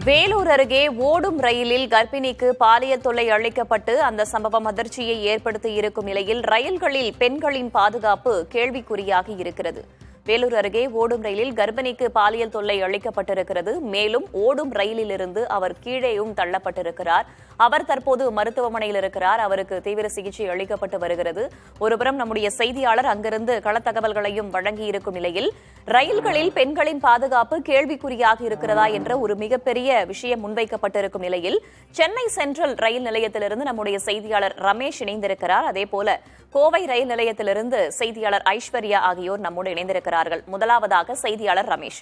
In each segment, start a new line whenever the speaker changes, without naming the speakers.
வேலூர் அருகே ஓடும் ரயிலில் கர்ப்பிணிக்கு பாலியல் தொல்லை அளிக்கப்பட்டு அந்த சம்பவம் அதிர்ச்சியை ஏற்படுத்தி இருக்கும் நிலையில் ரயில்களில் பெண்களின் பாதுகாப்பு கேள்விக்குறியாகி இருக்கிறது. வேலூர் அருகே ஓடும் ரயிலில் கர்ப்பிணிக்கு பாலியல் தொல்லை அளிக்கப்பட்டிருக்கிறது. மேலும் ஓடும் ரயிலிலிருந்து அவர் கீழேயும் தள்ளப்பட்டிருக்கிறார். அவர் தற்போது மருத்துவமனையில் இருக்கிறார். அவருக்கு தீவிர சிகிச்சை அளிக்கப்பட்டு வருகிறது. ஒருபுறம் நம்முடைய செய்தியாளர் அங்கிருந்து களத்தகவல்களையும் வழங்கியிருக்கும் நிலையில் ரயில்களில் பெண்களின் பாதுகாப்பு கேள்விக்குறியாக இருக்கிறதா என்ற ஒரு மிகப்பெரிய விஷயம் முன்வைக்கப்பட்டிருக்கும் நிலையில் சென்னை சென்ட்ரல் ரயில் நிலையத்திலிருந்து நம்முடைய செய்தியாளர் ரமேஷ் இணைந்திருக்கிறார். அதேபோல கோவை ரயில் நிலையத்திலிருந்து செய்தியாளர் ஐஸ்வர்யா ஆகியோர் நம்மோடு இணைந்திருக்கிறார்கள். முதலாவதாக செய்தியாளர் ரமேஷ்.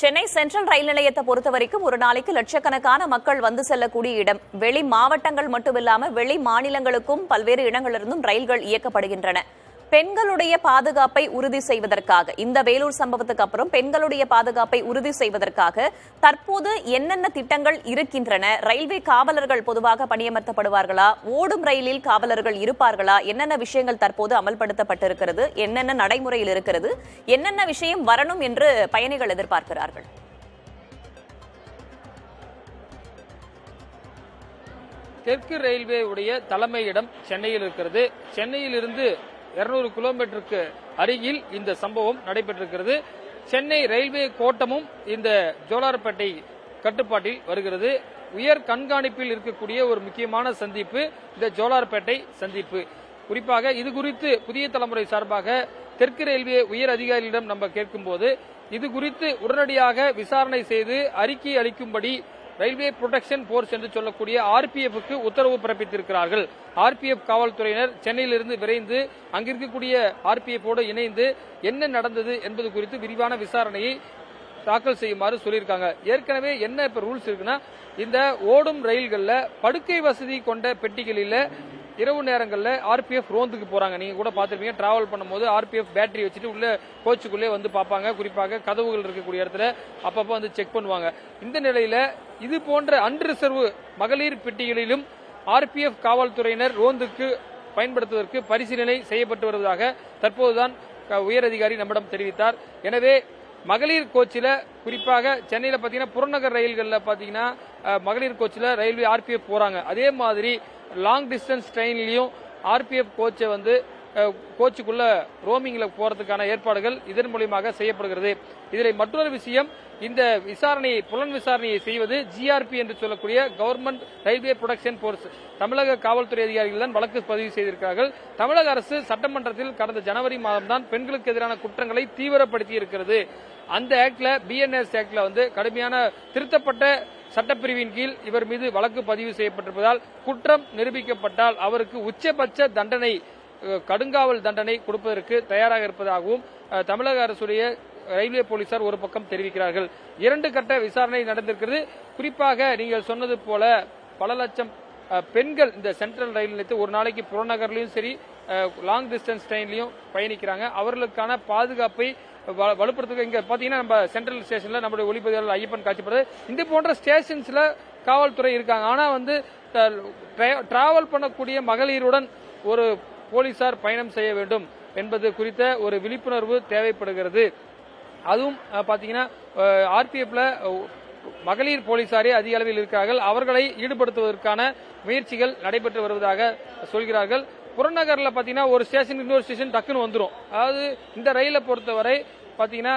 சென்னை சென்ட்ரல் ரயில் நிலையத்தை பொறுத்தவரைக்கும் ஒரு நாளைக்கு லட்சக்கணக்கான மக்கள் வந்து செல்லக்கூடிய இடம். வெளி மாவட்டங்கள் மட்டுமில்லாம வெளி மாநிலங்களுக்கும் பல்வேறு இடங்களிலிருந்தும் ரயில்கள் இயக்கப்படுகின்றன. பெண்களுடைய பாதுகாப்பை உறுதி செய்வதற்காக இந்த வேலூர் சம்பவத்துக்கு அப்புறம் பெண்களுடைய பாதுகாப்பை உறுதி செய்வதற்காக தற்போது என்னென்ன திட்டங்கள் இருக்கின்றன? ரயில்வே காவலர்கள் பொதுவாக பணியமர்த்தப்படுவார்களா? ஓடும் ரயிலில் காவலர்கள் இருப்பார்களா? என்னென்ன விஷயங்கள் தற்போது அமல்படுத்தப்பட்டிருக்கிறது? என்னென்ன நடைமுறையில் இருக்கிறது? என்னென்ன விஷயம் வரணும் என்று பயணிகள் எதிர்பார்க்கிறார்கள்?
தெற்கு ரயில்வே உடைய தலைமையிடம் சென்னையில் இருக்கிறது. சென்னையிலிருந்து 200 கிலோமீட்டருக்கு அருகில் இந்த சம்பவம் நடைபெற்றிருக்கிறது. சென்னை ரயில்வே கோட்டமும் இந்த ஜோலார்பேட்டை கட்டுப்பாட்டில் வருகிறது. உயர் கண்காணிப்பில் இருக்கக்கூடிய ஒரு முக்கியமான சந்திப்பு இந்த ஜோலார்பேட்டை சந்திப்பு. குறிப்பாக இது குறித்து புதிய தலைமுறை சார்பாக தெற்கு ரயில்வே உயர் அதிகாரிகளிடம் நம்ம கேட்கும்போது இது குறித்து உடனடியாக விசாரணை செய்து அறிக்கை அளிக்கும்படி ரயில்வே புரொடெக்ஷன் போர்ஸ் என்று சொல்லக்கூடிய ஆர்பிஎஃப்க்கு உத்தரவு பிறப்பித்திருக்கிறார்கள். ஆர்பிஎஃப் காவல்துறையினர் சென்னையிலிருந்து விரைந்து அங்கிருக்கக்கூடிய ஆர்பிஎஃபோடு இணைந்து என்ன நடந்தது என்பது குறித்து விரிவான விசாரணையை தாக்கல் செய்யுமாறு சொல்லியிருக்காங்க. ஏற்கனவே என்ன இப்ப ரூல்ஸ் இருக்குன்னா, இந்த ஓடும் ரயில்கள்ல படுக்கை வசதி கொண்ட பெட்டிகளில் இரவு நேரங்களில் ஆர்பிஎஃப் ரோந்துக்கு போறாங்க. நீங்க கூட பார்த்திருப்பீங்க, டிராவல் பண்ணும்போது ஆர்பிஎஃப் பேட்டரி வச்சுட்டு உள்ள கோச்சுக்குள்ளே வந்து பார்ப்பாங்க. குறிப்பாக கதவுகள் இருக்கக்கூடிய இடத்துல அப்பப்போ வந்து செக் பண்ணுவாங்க. இந்த நிலையில இது போன்ற அன்ரிசர்வ் மகளிர் பெட்டிகளிலும் ஆர்பிஎஃப் காவல்துறையினர் ரோந்துக்கு பயன்படுத்துவதற்கு பரிசீலனை செய்யப்பட்டு வருவதாக தற்போதுதான் உயர் அதிகாரி நம்மிடம் தெரிவித்தார். எனவே மகளிர் கோச்சில குறிப்பாக சென்னையில பாத்தீங்கன்னா புறநகர் ரயில்களில் பாத்தீங்கன்னா மகளிர் கோச்சில ரயில்வே ஆர்பிஎஃப் போறாங்க. அதே மாதிரி லாங் டிஸ்டன்ஸ் ட்ரெயின்லயும் ஆர்பிஎஃப் கோச்சை வந்து கோச்சுக்குள்ள ரோமிங்ல போறதுக்கான ஏற்பாடுகள் இதன் மூலமாக செய்யப்படுகிறது. இதில் மற்றொரு விஷயம், இந்த விசாரணையை புலன் விசாரணையை செய்வது ஜிஆர்பி என்று சொல்லக்கூடிய கவர்மெண்ட் ரயில்வே புரொடெக்ஷன் போர்ஸ் தமிழக காவல்துறை அதிகாரிகள் தான் வழக்கு பதிவு செய்திருக்கிறார்கள். தமிழக அரசு சட்டமன்றத்தில் கடந்த ஜனவரி மாதம் தான் பெண்களுக்கு எதிரான குற்றங்களை தீவிரப்படுத்தி இருக்கிறது. அந்த ஆக்ட்ல பிஎன்எஸ் ஆக்ட்ல வந்து கடுமையான திருத்தப்பட்ட சட்டப்பிரிவின் கீழ் இவர் மீது வழக்கு பதிவு செய்யப்பட்டிருப்பதால் குற்றம் நிரூபிக்கப்பட்டால் அவருக்கு உச்சபட்ச தண்டனை கடுங்காவல் தண்டனை கொடுப்பதற்கு தயாராக இருப்பதாகவும் தமிழக அரசுடைய ரயில்வே போலீசார் ஒரு பக்கம் தெரிவிக்கிறார்கள். 2 கட்ட விசாரணை நடந்திருக்கிறது. குறிப்பாக நீங்கள் சொன்னது போல பல லட்சம் பெண்கள் இந்த சென்ட்ரல் ரயில் நிலையத்தை ஒரு நாளைக்கு புறநகர்லயும் சரி லாங் டிஸ்டன்ஸ் ட்ரெயின்லயும் பயணிக்கிறாங்க. அவர்களுக்கான பாதுகாப்பை வலுப்படுத்த இங்க பாத்தீங்கன்னா நம்ம சென்ட்ரல் ஸ்டேஷன்ல நம்முடைய ஒளிப்பதிவாளர் ஐயப்பன் காட்சிப்படுது. இந்த போன்ற ஸ்டேஷன்ஸ்ல காவல்துறை இருக்காங்க. ஆனா வந்து டிராவல் பண்ணக்கூடிய மகளிருடன் ஒரு போலீசார் பயணம் செய்ய வேண்டும் என்பது குறித்த ஒரு விழிப்புணர்வு தேவைப்படுகிறது. அதுவும் பாத்தீங்கன்னா ஆர்பிஎஃப்ல மகளிர் போலீசாரே அதிக அளவில் இருக்கிறார்கள். அவர்களை ஈடுபடுத்துவதற்கான முயற்சிகள் நடைபெற்று வருவதாக சொல்கிறார்கள். புறநகர்ல பாத்தீங்கன்னா ஒரு ஸ்டேஷன் இன்னொரு ஸ்டேஷன் டக்குன்னு வந்துடும். அதாவது இந்த ரயிலை பொறுத்தவரை பாத்தீங்கன்னா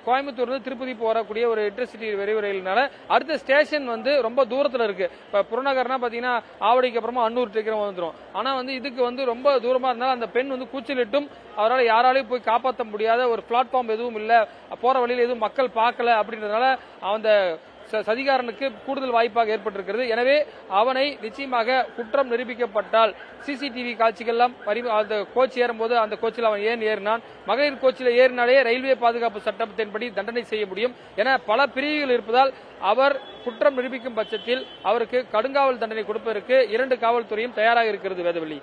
கோயம்புத்தூர்ல திருப்பதி போறக்கூடிய ஒரு இன்டர்சிட்டி விரைவு ரயில்னால அடுத்த ஸ்டேஷன் வந்து ரொம்ப தூரத்துல இருக்கு. இப்ப புறநகர்னா பாத்தீங்கன்னா ஆவடிக்கு அப்புறமா அன்னூர் டிக்கெட் வந்துடும். ஆனா வந்து இதுக்கு வந்து ரொம்ப தூரமா இருந்தாலும் அந்த பெண் வந்து கூச்சலிட்டும் அவரால் யாராலையும் போய் காப்பாற்ற முடியாத ஒரு பிளாட்ஃபார்ம் எதுவும் இல்ல, போற வழியில் எதுவும் மக்கள் பார்க்கல அப்படின்றதுனால அந்த சதிகாரனுக்கு கூடுதல் வாய்ப்பாக ஏற்பட்டிருக்கிறது. எனவே அவனை நிச்சயமாக குற்றம் நிரூபிக்கப்பட்டால் சிசிடிவி காட்சிகள் எல்லாம் அந்த கோச் ஏறும்போது அந்த கோச்சில் அவன் ஏன் ஏறினான், மகளிர் கோச்சில் ஏறினாலே ரயில்வே பாதுகாப்பு சட்டத்தின்படி தண்டனை செய்ய முடியும் என பல பிரிவுகள் இருப்பதால் அவர் குற்றம் நிரூபிக்கும் பட்சத்தில் அவருக்கு கடுங்காவல் தண்டனை கொடுப்பதற்கு 2 காவல்துறையும் தயாராக இருக்கிறது. வேதவள்ளி,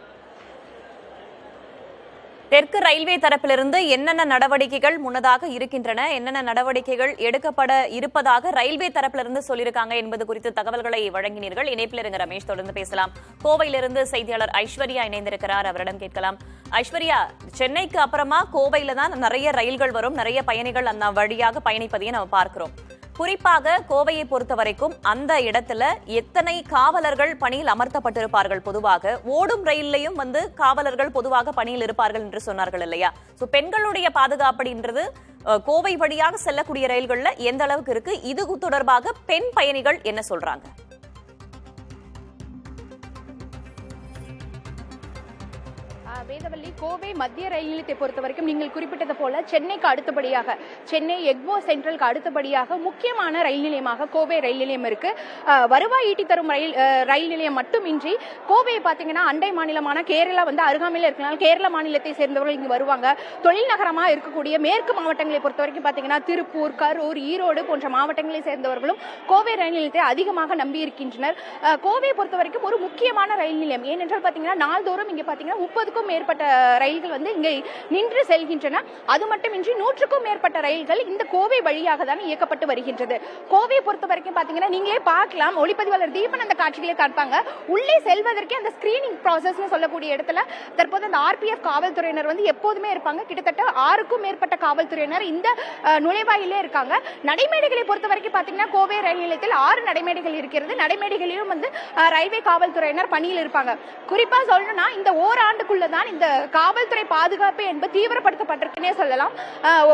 தெற்கு ரயில்வே தரப்பிலிருந்து என்னென்ன நடவடிக்கைகள் முன்னதாக இருக்கின்றன, என்னென்ன நடவடிக்கைகள் எடுக்கப்பட இருப்பதாக ரயில்வே தரப்பிலிருந்து சொல்லியிருக்காங்க என்பது குறித்து தகவல்களை வழங்கினீர்கள். இணைப்பில் இருங்க ரமேஷ், தொடர்ந்து பேசலாம். கோவையிலிருந்து செய்தியாளர் ஐஸ்வர்யா இணைந்திருக்கிறார், அவரிடம் கேட்கலாம். ஐஸ்வர்யா, சென்னைக்கு அப்புறமா கோவையில தான் நிறைய ரயில்கள் வரும், நிறைய பயணிகள் அந்த வழியாக பயணிப்பதையும் நம்ம பார்க்கிறோம். குறிப்பாக கோவையை பொறுத்த வரைக்கும் அந்த இடத்துல எத்தனை காவலர்கள் பணியில் அமர்த்தப்பட்டிருப்பார்கள்? பொதுவாக ஓடும் ரயிலையும் காவலர்கள் பொதுவாக பணியில் இருப்பார்கள் என்று சொன்னார்கள் இல்லையா? சோ பெண்களுடைய பாதுகாப்புன்றது கோவை வழியாக செல்லக்கூடிய ரயில்கள்ல எந்த அளவுக்கு இருக்கு? இது தொடர்பாக பெண் பயணிகள் என்ன சொல்றாங்க?
வேதவள்ளி, கோவை மத்திய ரயில் நிலையத்தை பொறுத்த வரைக்கும் நீங்கள் குறிப்பிட்டது போல சென்னைக்கு அடுத்தபடியாக, சென்னை எக்மோர் சென்ட்ரலுக்கு அடுத்தபடியாக முக்கியமான ரயில் நிலையமாக கோவை ரயில் நிலையம் இருக்கு. வருவாய் ஈட்டி தரும் ரயில் நிலையம் மட்டுமின்றி கோவையை பார்த்தீங்கன்னா அண்டை மாநிலமான கேரளா அருகாமையில் இருக்கனால கேரள மாநிலத்தை சேர்ந்தவர்கள் இங்கு வருவாங்க. தொழில் நகரமாக இருக்கக்கூடிய மேற்கு மாவட்டங்களை பொறுத்த வரைக்கும் பார்த்தீங்கன்னா திருப்பூர், கரூர், ஈரோடு போன்ற மாவட்டங்களை சேர்ந்தவர்களும் கோவை ரயில் நிலையத்தை அதிகமாக நம்பி இருக்கின்றனர். கோவையை பொறுத்த வரைக்கும் ஒரு முக்கியமான ரயில் நிலையம். ஏனென்றால் பார்த்தீங்கன்னா நாள்தோறும் இங்கே பார்த்தீங்கன்னா 30க்கும் மேற்பட்ட ரயில்கள் இங்கே நின்று செல்கின்றன. அது மட்டுமின்றி 100க்கும் மேற்பட்ட ரயில்கள் இந்த கோவை வழியாக தான் இயக்கப்பட்டு வருகின்றது. கோவையை பொறுத்த வரைக்கும் பாத்தீங்கன்னா நீங்களே பார்க்கலாம், ஒளிப்பதிவாளர் தீபன் அந்த காட்சிகளை காண்பாங்க. உள்ளே செல்வதற்கே அந்த ஸ்கிரீனிங் ப்ராசஸ் சொல்லக்கூடிய இடத்துல தற்போது அந்த RPF காவல்துறையினர் எப்போதுமே இருப்பாங்க. கிட்டத்தட்ட 6க்கும் மேற்பட்ட காவல்துறையினர் இந்த நுழைவாயிலே இருக்காங்க. நடைமேடைகளை பொறுத்த வரைக்கும் பாத்தீங்கன்னா கோவை ரயில் நிலையத்தில் 6 நடைமேடைகள் இருக்கிறது. நடைமேடைகளிலும் ரயில்வே காவல்துறையினர் பணியில் இருப்பாங்க. குறிப்பா சொல்லணும்னா இந்த ஓராண்டுக்குள்ளதான் இந்த காவல்துறை பாதுகாப்பு என்பது தீவிரப்படுத்தப்பட்டிருக்குன்னே சொல்லலாம்.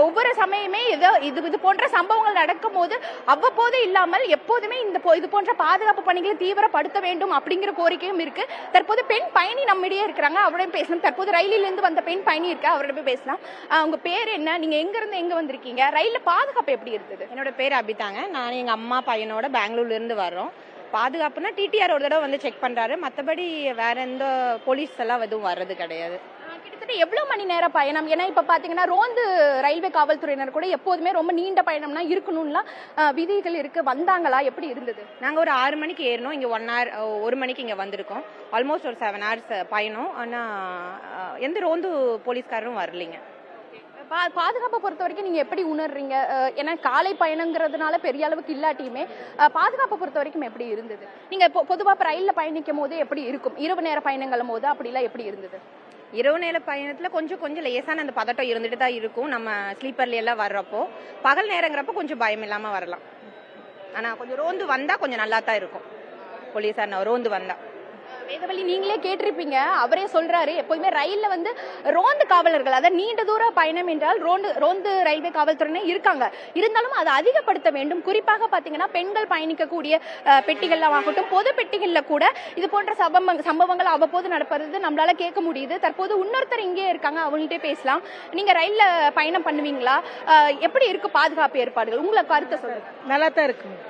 ஒவ்வொரு சமயமே இது போன்ற சம்பவங்கள் நடக்கும் போது அவ்வப்போது இல்லாமல் எப்போதுமே இது போன்ற பாதுகாப்பு பணிகளை தீவிரப்படுத்த வேண்டும் அப்படிங்கிற கோரிக்கையும் இருக்கு. தற்போது பெண் பயணி நம்மிடையே இருக்கிறாங்க, அவரையும் பேசலாம். தற்போது ரயிலில் இருந்து வந்த பெண் பயணி இருக்கு, அவரோட போய் பேசலாம். உங்க பேர் என்ன? நீங்க எங்க இருந்து எங்க வந்திருக்கீங்க? ரயில்ல பாதுகாப்பு எப்படி இருந்தது?
என்னோட பேர் அபிதாங்க. நான் எங்க அம்மா பையனோட பெங்களூர்ல இருந்து வர்றோம். பாதுகாப்புனா TTR ஒரு தடவை செக் பண்றாரு, மற்றபடி வேற எந்த போலீஸ் எல்லாம் எதுவும் வர்றது கிடையாது.
கிட்டத்தட்ட எவ்வளவு மணி நேரம் பயணம்? ஏன்னா இப்ப பாத்தீங்கன்னா ரோந்து ரயில்வே காவல்துறையினர் கூட எப்போதுமே ரொம்ப நீண்ட பயணம்னா இருக்கணும்லாம் விதிகள் இருக்கு. வந்தாங்களா? எப்படி இருந்தது?
நாங்க ஒரு 6 மணிக்கு ஏறணும், இங்க 1 hour 1 மணிக்கு இங்க வந்திருக்கோம். ஆல்மோஸ்ட் ஒரு 7 hours பயணம். ஆனா எந்த ரோந்து போலீஸ்காரரும் வரலைங்க.
பாதுகாப்பை பொறுத்த வரைக்கும் நீங்க எப்படி உணர்றீங்க? ஏன்னா காலை பயணங்கிறதுனால பெரிய அளவுக்கு இல்லாட்டியுமே பாதுகாப்பை பொறுத்த வரைக்கும் எப்படி இருந்தது? நீங்க பொதுவா ரயில்ல பயணிக்கும் போது எப்படி இருக்கும்? இரவு நேர பயணங்களும் போது அப்படிலாம் எப்படி இருந்தது?
இரவு நேர பயணத்துல கொஞ்சம் லேசான அந்த பதட்டம் இருந்துட்டு தான் இருக்கும். நம்ம ஸ்லீப்பர்ல எல்லாம் வர்றப்போ, பகல் நேரங்கிறப்ப கொஞ்சம் பயம் இல்லாம வரலாம். ஆனா கொஞ்சம் ரோந்து வந்தா கொஞ்சம் நல்லா தான் இருக்கும். போலீஸார் ரோந்து வந்தா.
வேதவள்ளி, நீங்களே கேட்டிருப்பீங்க, அவரே சொல்றாரு எப்போதுமே ரயில்ல ரோந்து காவலர்கள், அதாவது நீண்ட தூர பயணம் என்றால் ரோந்து ரயில்வே காவல்துறையினர் இருக்காங்க. இருந்தாலும் அதை அதிகப்படுத்த வேண்டும். குறிப்பாக பாத்தீங்கன்னா பெண்கள் பயணிக்கக்கூடிய பெட்டிகள் ஆகட்டும், பொது பெட்டிகள்ல கூட இது போன்ற சம்பவங்கள் அவ்வப்போது நடப்பது நம்மளால கேட்க முடியுது. தற்போது இன்னொருத்தர் இங்கே இருக்காங்க, அவங்கள்ட்டே பேசலாம். நீங்க ரயில்ல பயணம் பண்ணுவீங்களா? எப்படி இருக்கு பாதுகாப்பு ஏற்பாடுகள்? உங்களை கருத்தை சொல்லுங்க.
நல்லா தான் இருக்கு.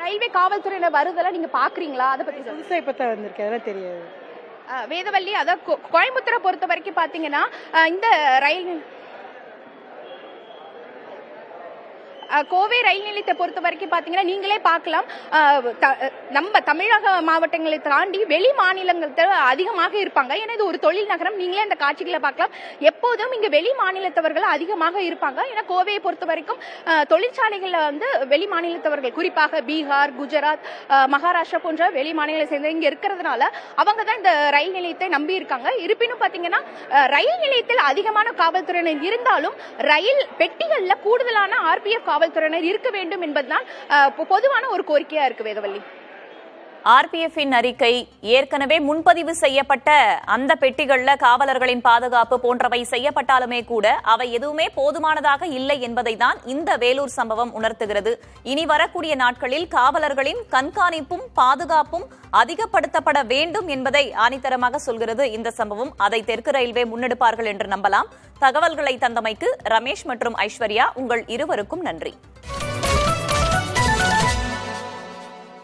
ரயில்வே காவல்துறையினர் வருதெல்லாம் நீங்க பாக்குறீங்களா? அதை பத்தி
புதுசா இப்பதான் வந்திருக்கு, அதெல்லாம் தெரியாது.
வேதவள்ளி, அதான் கோயம்புத்தூரை பொறுத்த வரைக்கும் பாத்தீங்கன்னா இந்த ரயில் கோவை ரயில் நிலையத்தை பொறுத்த வரைக்கும் பாத்தீங்கன்னா நீங்களே பார்க்கலாம், நம்ம தமிழக மாவட்டங்களை தாண்டி வெளி மாநிலங்கள் அதிகமாக இருப்பாங்க. ஏன்னா இது ஒரு தொழில் நகரம். நீங்களே அந்த காட்சிகளை பார்க்கலாம். எப்போதும் இங்க வெளி மாநிலத்தவர்கள் அதிகமாக இருப்பாங்க. ஏன்னா கோவையை பொறுத்த வரைக்கும் தொழிற்சாலைகள்ல வெளி மாநிலத்தவர்கள், குறிப்பாக பீகார், குஜராத், மகாராஷ்டிரா போன்ற வெளி மாநிலங்களை சேர்ந்த இங்க இருக்கிறதுனால அவங்க தான் இந்த ரயில் நிலையத்தை நம்பி இருக்காங்க. இருப்பினும் பாத்தீங்கன்னா ரயில் நிலையத்தில் அதிகமான காவல்துறையினர் இருந்தாலும் ரயில் பெட்டிகள்ல கூடுதலான RPF காவல்துறையினர் இருக்க வேண்டும் என்பதுதான் பொதுவான ஒரு கோரிக்கையா இருக்கு. வேதவள்ளி,
RPF-இன் அறிக்கை ஏற்கனவே முன்பதிவு செய்யப்பட்ட அந்த பெட்டிகள்ல காவலர்களின் பாதுகாப்பு போன்றவை செய்யப்பட்டாலுமே கூட அவை எதுவுமே போதுமானதாக இல்லை என்பதை தான் இந்த வேலூர் சம்பவம் உணர்த்துகிறது. இனி வரக்கூடிய நாட்களில் காவலர்களின் கண்காணிப்பும் பாதுகாப்பும் அதிகப்படுத்தப்பட வேண்டும் என்பதை ஆணித்தரமாக சொல்கிறது இந்த சம்பவம். அதை தெற்கு ரயில்வே முன்னெடுப்பார்கள் என்று நம்பலாம். தகவல்களை தந்தமைக்கு ரமேஷ் மற்றும் ஐஸ்வர்யா, உங்கள் இருவருக்கும் நன்றி.